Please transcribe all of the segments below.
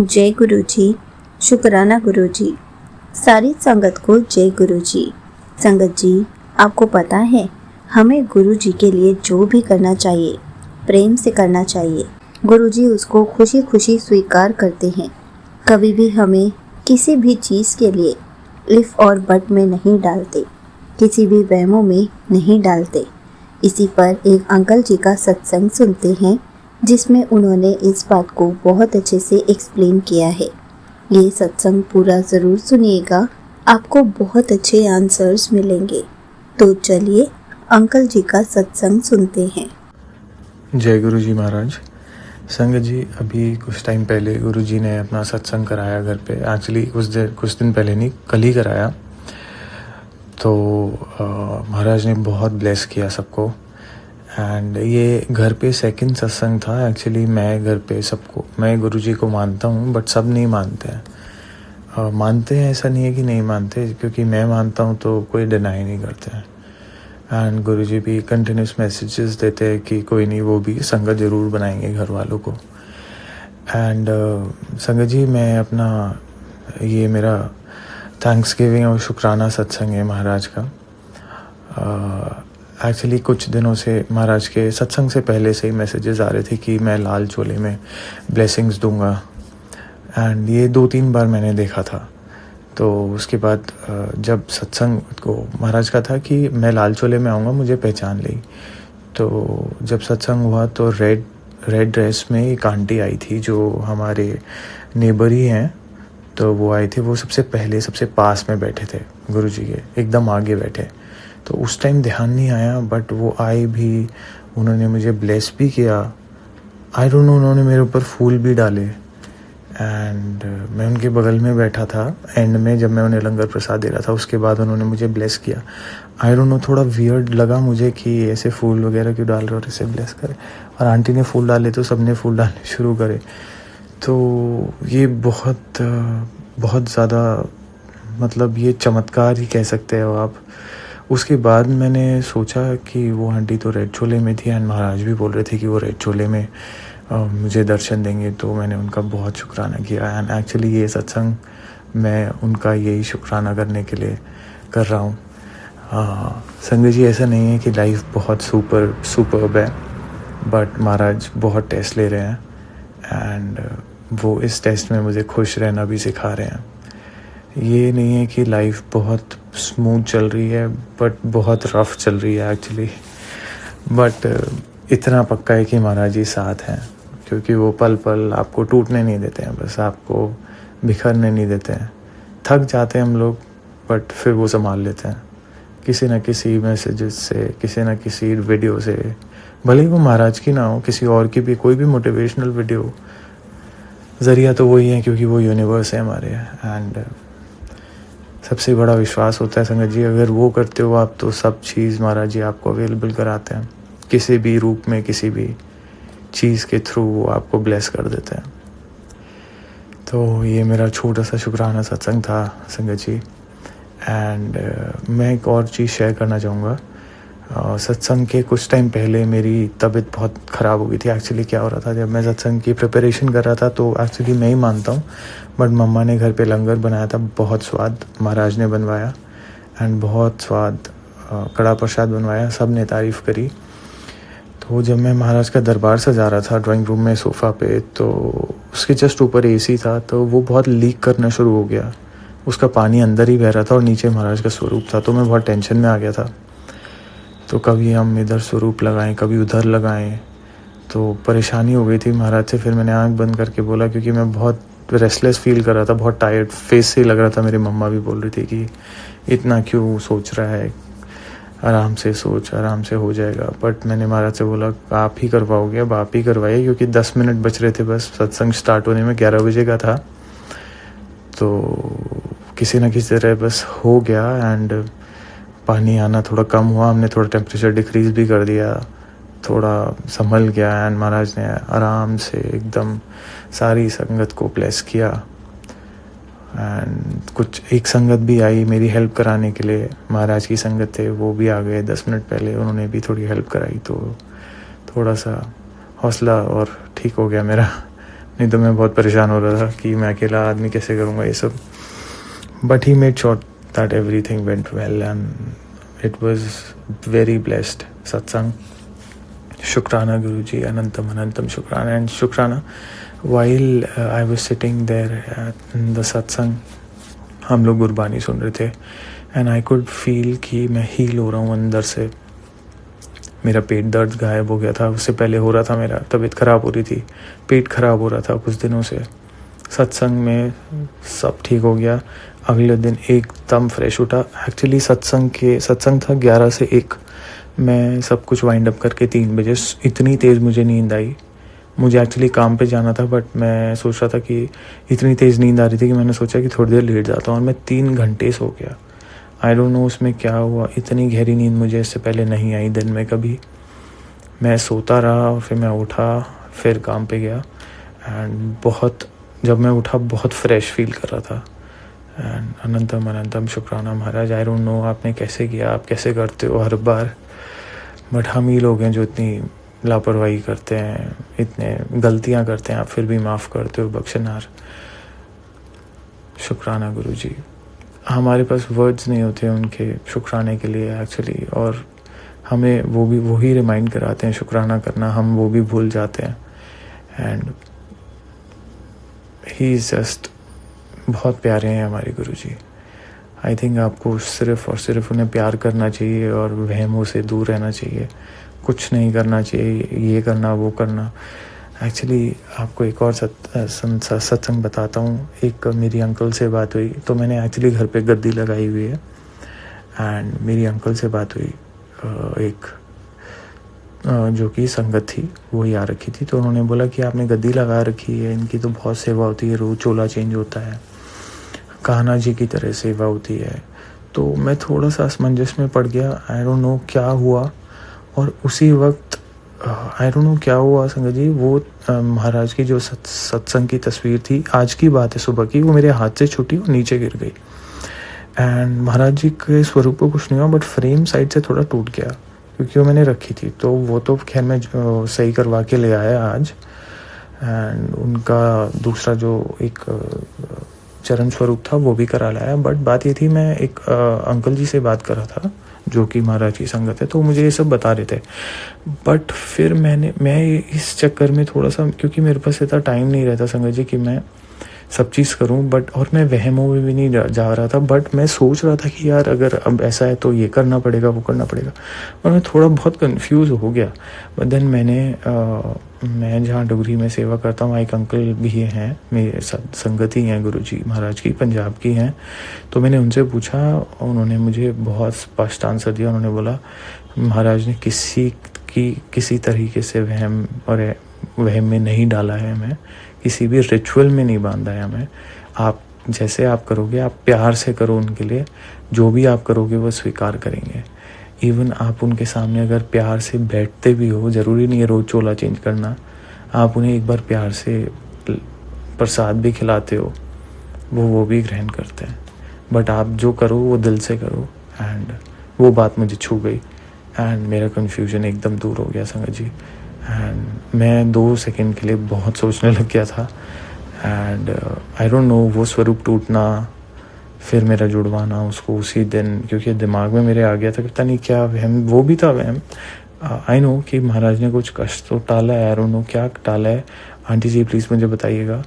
जय गुरु जी। शुक्राना गुरु जी। सारी संगत को जय गुरु जी। संगत जी, आपको पता है हमें गुरु जी के लिए जो भी करना चाहिए प्रेम से करना चाहिए। गुरु जी उसको खुशी खुशी स्वीकार करते हैं। कभी भी हमें किसी भी चीज़ के लिए इफ और बट में नहीं डालते, किसी भी वहमों में नहीं डालते। इसी पर एक अंकल जी का सत्संग सुनते हैं जिसमें उन्होंने इस बात को बहुत अच्छे से एक्सप्लेन किया है। ये सत्संग पूरा ज़रूर सुनिएगा, आपको बहुत अच्छे आंसर्स मिलेंगे। तो चलिए अंकल जी का सत्संग सुनते हैं। जय गुरु जी महाराज। संगत जी, अभी कुछ टाइम पहले गुरु जी ने अपना सत्संग कराया घर पे। एक्चुअली कुछ दिन पहले नहीं, कल ही कराया। तो महाराज ने बहुत ब्लेस किया सबको। एंड ये घर पे सेकंड सत्संग था। एक्चुअली मैं गुरु जी को मानता हूँ, बट सब नहीं मानते हैं। मानते हैं ऐसा नहीं है कि नहीं मानते, क्योंकि मैं मानता हूँ तो कोई डिनाई नहीं करते हैं। एंड गुरु जी भी कंटिन्यूस मैसेजेस देते हैं कि कोई नहीं, वो भी संगत ज़रूर बनाएंगे घर वालों को। एंड संगत जी, मैं अपना ये मेरा थैंक्स गिविंग और शुक्राना सत्संग है महाराज का। एक्चुअली कुछ दिनों से महाराज के सत्संग से पहले से ही मैसेजेस आ रहे थे कि मैं लाल चोले में ब्लेसिंग्स दूंगा। एंड ये 2-3 बार मैंने देखा था। तो उसके बाद जब सत्संग को महाराज का था कि मैं लाल चोले में आऊँगा, मुझे पहचान ली। तो जब सत्संग हुआ तो रेड ड्रेस में एक आंटी आई थी जो हमारे नेबर ही हैं। तो वो आई थी, वो सबसे पहले सबसे पास में बैठे थे गुरु जी के, एकदम आगे बैठे। तो उस टाइम ध्यान नहीं आया, बट वो आई भी, उन्होंने मुझे ब्लेस भी किया। आई डोंट नो, उन्होंने मेरे ऊपर फूल भी डाले। एंड मैं उनके बगल में बैठा था एंड में, जब मैं उन्हें लंगर प्रसाद दे रहा था। उसके बाद उन्होंने मुझे ब्लेस किया। आई डोंट नो, थोड़ा वियर्ड लगा मुझे कि ऐसे फूल वगैरह क्यों डाल रहे और ऐसे ब्लेस करे। और आंटी ने फूल डाले तो सबने फूल डालने शुरू करे। तो ये बहुत ज़्यादा, मतलब ये चमत्कार ही कह सकते हो आप। उसके बाद मैंने सोचा कि वो आंटी तो रेड चोले में थी एंड महाराज भी बोल रहे थे कि वो रेड चोले में मुझे दर्शन देंगे। तो मैंने उनका बहुत शुक्राना किया। एंड एक्चुअली ये सत्संग मैं उनका यही शुक्राना करने के लिए कर रहा हूँ। संगत जी, ऐसा नहीं है कि लाइफ बहुत सुपर्ब है, बट महाराज बहुत टेस्ट ले रहे हैं एंड वो इस टेस्ट में मुझे खुश रहना भी सिखा रहे हैं। ये नहीं है कि लाइफ बहुत स्मूथ चल रही है, बट बहुत रफ चल रही है एक्चुअली। बट इतना पक्का है कि महाराज जी साथ हैं, क्योंकि वो पल पल आपको टूटने नहीं देते हैं, बस आपको बिखरने नहीं देते हैं। थक जाते हैं हम लोग, बट फिर वो संभाल लेते हैं किसी न किसी मैसेजेस से, किसी न किसी वीडियो से। भले ही वो महाराज की ना हो, किसी और की भी, कोई भी मोटिवेशनल वीडियो, ज़रिया तो वही है, क्योंकि वो यूनिवर्स है हमारे। एंड सबसे बड़ा विश्वास होता है संगत जी, अगर वो करते हो आप तो सब चीज़ महाराज जी आपको अवेलेबल कराते हैं। किसी भी रूप में, किसी भी चीज़ के थ्रू वो आपको ब्लेस कर देते हैं। तो ये मेरा छोटा सा शुक्राना सत्संग था संगत जी। एंड मैं एक और चीज़ शेयर करना चाहूँगा। सत्संग के कुछ टाइम पहले मेरी तबीयत बहुत ख़राब हो गई थी। एक्चुअली क्या हो रहा था, जब मैं सत्संग की प्रिपरेशन कर रहा था तो एक्चुअली मैं ही मानता हूँ, बट मम्मा ने घर पे लंगर बनाया था, बहुत स्वाद महाराज ने बनवाया एंड बहुत स्वाद कड़ा प्रसाद बनवाया, सब ने तारीफ़ करी। तो जब मैं महाराज का दरबार सजा रहा था ड्राइंग रूम में सोफ़ा पे, तो उसके जस्ट ऊपर एसी था, तो वो बहुत लीक करना शुरू हो गया। उसका पानी अंदर ही बह रहा था और नीचे महाराज का स्वरूप था। तो मैं बहुत टेंशन में आ गया था। तो कभी हम इधर स्वरूप लगाएं, कभी उधर लगाएं, तो परेशानी हो गई थी महाराज से। फिर मैंने आंख बंद करके बोला, क्योंकि मैं बहुत रेस्टलेस फील कर रहा था, बहुत टायर्ड फेस से लग रहा था। मेरी मम्मा भी बोल रही थी कि इतना क्यों सोच रहा है, आराम से सोच, आराम से हो जाएगा। बट मैंने महाराज से बोला, आप ही करवाओगे, अब आप ही करवाइए, क्योंकि 10 मिनट बच रहे थे बस सत्संग स्टार्ट होने में। 11 बजे का था, तो किसी न किसी तरह बस हो गया। एंड पानी आना थोड़ा कम हुआ, हमने थोड़ा टेम्परेचर डिक्रीज़ भी कर दिया, थोड़ा संभल गया। एंड महाराज ने आराम से एकदम सारी संगत को ब्लेस किया। एंड एक संगत भी आई मेरी हेल्प कराने के लिए, महाराज की संगत थे, वो भी आ गए 10 मिनट पहले, उन्होंने भी थोड़ी हेल्प कराई। तो थोड़ा सा हौसला और ठीक हो गया मेरा। नहीं तो मैं बहुत परेशान हो रहा था कि मैं अकेला आदमी कैसे करूँगा ये सब. But he made sure that everything went well and it was very blessed सत्संग. शुक्राना गुरुजी, अनंतम अनंतम शुक्राना. एंड शुक्राना while I was sitting there in the satsang, हम लोग गुरबानी सुन रहे थे एंड आई कुड फील कि मैं हील हो रहा हूँ अंदर से. मेरा पेट दर्द गायब हो गया था. उससे पहले हो रहा था, मेरा तबीयत ख़राब हो रही थी, पेट ख़राब हो रहा था कुछ दिनों से. सत्संग में सब ठीक हो गया. अगले दिन एकदम फ्रेश उठा. एक्चुअली सत्संग था 11 से 1. मैं सब कुछ वाइंड अप करके 3 बजे इतनी तेज़ मुझे नींद आई. मुझे एक्चुअली काम पे जाना था बट मैं सोच रहा था कि इतनी तेज़ नींद आ रही थी कि मैंने सोचा कि थोड़ी देर लेट जाता हूँ और मैं 3 घंटे सो गया. आई डोंट नो उसमें क्या हुआ. इतनी गहरी नींद मुझे इससे पहले नहीं आई दिन में कभी. मैं सोता रहा और फिर मैं उठा, फिर काम पे गया एंड जब मैं उठा बहुत फ्रेश फील कर रहा था. एंड अनंतम अनंतम शुक्राना महाराज. आई डोंट नो आपने कैसे किया, आप कैसे करते हो हर बार, बट हम ही लोग हैं जो इतनी लापरवाही करते हैं, इतने गलतियां करते हैं, आप फिर भी माफ़ करते हो, बख्शनार. शुक्राना गुरुजी. हमारे पास वर्ड्स नहीं होते उनके शुक्राने के लिए एक्चुअली, और हमें वो ही रिमाइंड कराते हैं शुक्राना करना, हम वो भी भूल जाते हैं. एंड ही इज़ जस्ट बहुत प्यारे हैं हमारे गुरुजी. आई थिंक आपको सिर्फ़ और सिर्फ उन्हें प्यार करना चाहिए और वहमों से दूर रहना चाहिए. कुछ नहीं करना चाहिए, ये करना वो करना. एक्चुअली आपको एक और सत्संग बताता हूँ. एक मेरी अंकल से बात हुई, तो मैंने एक्चुअली घर पे गद्दी लगाई हुई है एंड मेरी अंकल से बात हुई. एक जो कि संगत थी वो ही आ रखी थी, तो उन्होंने बोला कि आपने गद्दी लगा रखी है, इनकी तो बहुत सेवा होती है, रोज़ चोला चेंज होता है, कान्हा जी की तरह सेवा होती है. तो मैं थोड़ा सा असमंजस में पड़ गया. आई डोंट नो क्या हुआ. और उसी वक्त आई डोंट नो क्या हुआ संगत जी, वो महाराज की जो सत्संग की तस्वीर थी, आज की बात है सुबह की, वो मेरे हाथ से छूटी और नीचे गिर गई. एंड महाराज जी के स्वरूप को कुछ नहीं हुआ बट फ्रेम साइड से थोड़ा टूट गया क्योंकि वो मैंने रखी थी. तो वो तो खैर मैं सही करवा के ले आया आज. एंड उनका दूसरा जो एक चरण स्वरूप था वो भी करा लाया. बट बात ये थी, मैं एक अंकल जी से बात कर रहा था जो कि महाराज की संगत है, तो मुझे ये सब बता रहे थे. बट फिर मैं इस चक्कर में थोड़ा सा, क्योंकि मेरे पास इतना टाइम नहीं रहता संगत जी कि मैं सब चीज़ करूं, बट और मैं वहमों में भी नहीं जा रहा था. बट मैं सोच रहा था कि यार अगर अब ऐसा है तो ये करना पड़ेगा, वो करना पड़ेगा, और मैं थोड़ा बहुत कंफ्यूज हो गया. बट देन मैं जहाँ डुगरी में सेवा करता हूँ, एक अंकल भी हैं मेरे साथ, संगति हैं गुरुजी महाराज की, पंजाब की हैं. तो मैंने उनसे पूछा, उन्होंने मुझे बहुत स्पष्ट आंसर दिया. उन्होंने बोला महाराज ने किसी तरीके से वहम में नहीं डाला है हमें, किसी भी रिचुअल में नहीं बांधा है हमें. आप जैसे आप करोगे, आप प्यार से करो उनके लिए, जो भी आप करोगे वो स्वीकार करेंगे. इवन आप उनके सामने अगर प्यार से बैठते भी हो, ज़रूरी नहीं है रोज़ चोला चेंज करना, आप उन्हें एक बार प्यार से प्रसाद भी खिलाते हो, वो भी ग्रहण करते हैं. बट आप जो करो वो दिल से करो. एंड वो बात मुझे छू गई एंड मेरा कन्फ्यूजन एकदम दूर हो गया संगत जी. एंड मैं 2 सेकंड के लिए बहुत सोचने लग गया था. एंड आई डोंट नो, वो स्वरूप टूटना, फिर मेरा जुड़वाना उसको उसी दिन, क्योंकि दिमाग में मेरे आ गया था, पता नहीं क्या वहम, वो भी था वहम. आई नो कि महाराज ने कुछ कष्ट तो टाला है, आई डोंट नो क्या टाला है. आंटी जी प्लीज़ मुझे बताइएगा.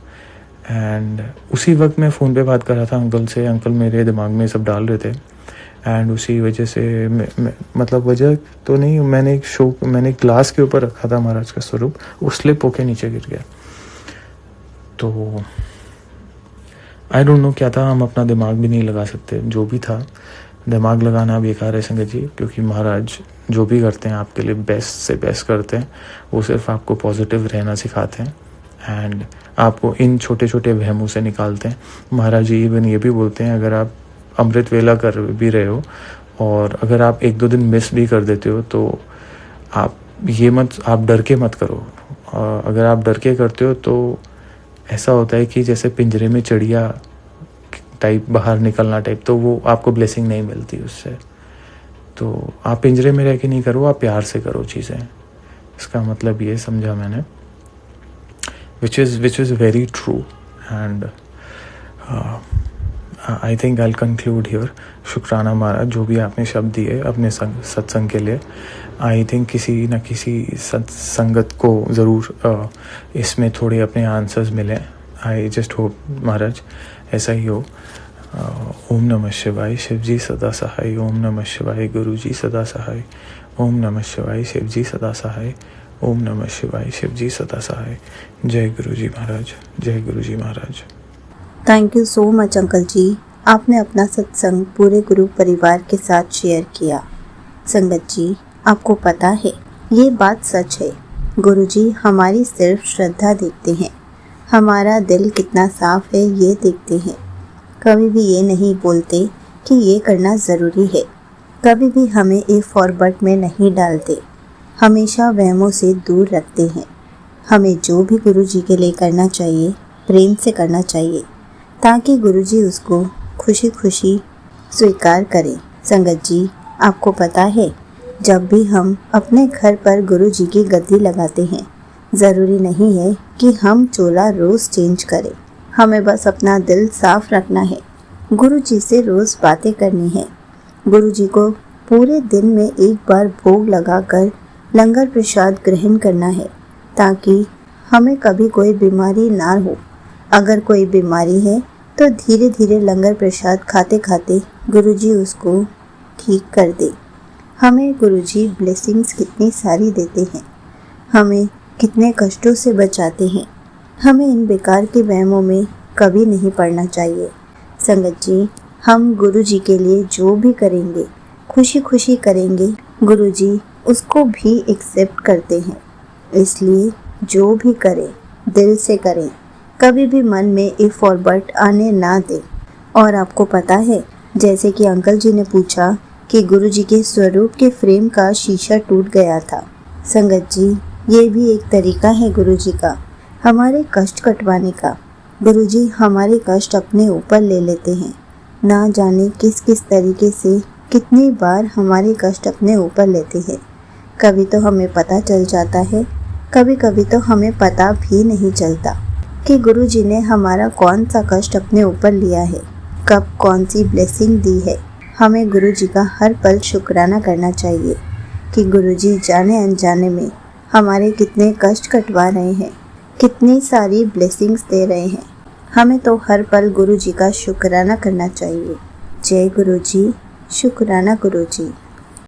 एंड उसी वक्त मैं फ़ोन पे बात कर रहा था अंकल से. अंकल मेरे दिमाग में सब डाल रहे थे एंड उसी वजह से मतलब वजह तो नहीं, मैंने एक ग्लास के ऊपर रखा था महाराज का स्वरूप, वो स्लिप होके नीचे गिर गया. तो आई डोंट नो क्या था, हम अपना दिमाग भी नहीं लगा सकते. जो भी था, दिमाग लगाना बेकार है संगत जी, क्योंकि महाराज जो भी करते हैं आपके लिए बेस्ट से बेस्ट करते हैं. वो सिर्फ आपको पॉजिटिव रहना सिखाते हैं एंड आपको इन छोटे छोटे वहमों से निकालते हैं. महाराज जी इवन ये भी बोलते हैं, अगर आप अमृत वेला कर भी रहे हो और अगर आप 1-2 दिन मिस भी कर देते हो तो आप डर के मत करो. अगर आप डर के करते हो तो ऐसा होता है कि जैसे पिंजरे में चिड़िया टाइप बाहर निकलना टाइप, तो वो आपको ब्लेसिंग नहीं मिलती उससे. तो आप पिंजरे में रह के नहीं करो, आप प्यार से करो चीज़ें. इसका मतलब ये समझा मैंने. which is very true. And I think I conclude here. शुक्राना महाराज, जो भी आपने शब्द दिए अपने सत्संग के लिए. आई थिंक किसी न किसी संगत को ज़रूर इसमें थोड़े अपने आंसर्स मिलें. आई जस्ट होप महाराज ऐसा ही हो. ओम नमः शिवाय. शिव जी सदा सहाय. ओम नमः शिवाय. गुरु जी सदा सहाय. ओम नमः शिवाय. शिव जी सदा सहाय. ओम नमः शिवाय. शिव जी सदा सहाय. जय गुरु जी महाराज. जय गुरु ji Maharaj. Thank you so much uncle ji. आपने अपना सत्संग पूरे गुरु परिवार के साथ शेयर किया. संगत जी, आपको पता है ये बात सच है. गुरुजी हमारी सिर्फ श्रद्धा देखते हैं, हमारा दिल कितना साफ है ये देखते हैं. कभी भी ये नहीं बोलते कि ये करना ज़रूरी है. कभी भी हमें ए फॉर बट में नहीं डालते. हमेशा वहमों से दूर रखते हैं. हमें जो भी गुरुजी के लिए करना चाहिए प्रेम से करना चाहिए, ताकि गुरुजी उसको खुशी खुशी स्वीकार करें. संगत जी, आपको पता है जब भी हम अपने घर पर गुरुजी की गद्दी लगाते हैं, ज़रूरी नहीं है कि हम चोला रोज़ चेंज करें. हमें बस अपना दिल साफ रखना है. गुरुजी से रोज़ बातें करनी है. गुरुजी को पूरे दिन में एक बार भोग लगाकर लंगर प्रसाद ग्रहण करना है, ताकि हमें कभी कोई बीमारी ना हो. अगर कोई बीमारी है तो धीरे धीरे लंगर प्रसाद खाते खाते गुरुजी उसको ठीक कर दे. हमें गुरुजी ब्लेसिंग्स कितनी सारी देते हैं, हमें कितने कष्टों से बचाते हैं. हमें इन बेकार के वहमों में कभी नहीं पड़ना चाहिए. संगत जी, हम गुरुजी के लिए जो भी करेंगे खुशी खुशी करेंगे. गुरुजी उसको भी एक्सेप्ट करते हैं. इसलिए जो भी करें दिल से करें, कभी भी मन में इफ और बट आने ना दें. और आपको पता है, जैसे कि अंकल जी ने पूछा कि गुरुजी के स्वरूप के फ्रेम का शीशा टूट गया था. संगत जी, ये भी एक तरीका है गुरुजी का हमारे कष्ट कटवाने का. गुरुजी हमारे कष्ट अपने ऊपर ले लेते हैं. ना जाने किस किस तरीके से कितनी बार हमारे कष्ट अपने ऊपर लेते हैं. कभी तो हमें पता चल जाता है, कभी कभी तो हमें पता भी नहीं चलता कि गुरुजी ने हमारा कौन सा कष्ट अपने ऊपर लिया है, कब कौन सी ब्लेसिंग दी है. हमें गुरुजी का हर पल शुक्राना करना चाहिए कि गुरुजी जाने अनजाने में हमारे कितने कष्ट कटवा रहे हैं, कितनी सारी ब्लेसिंग्स दे रहे हैं. हमें तो हर पल गुरुजी का शुक्राना करना चाहिए. जय गुरुजी. शुक्राना गुरुजी.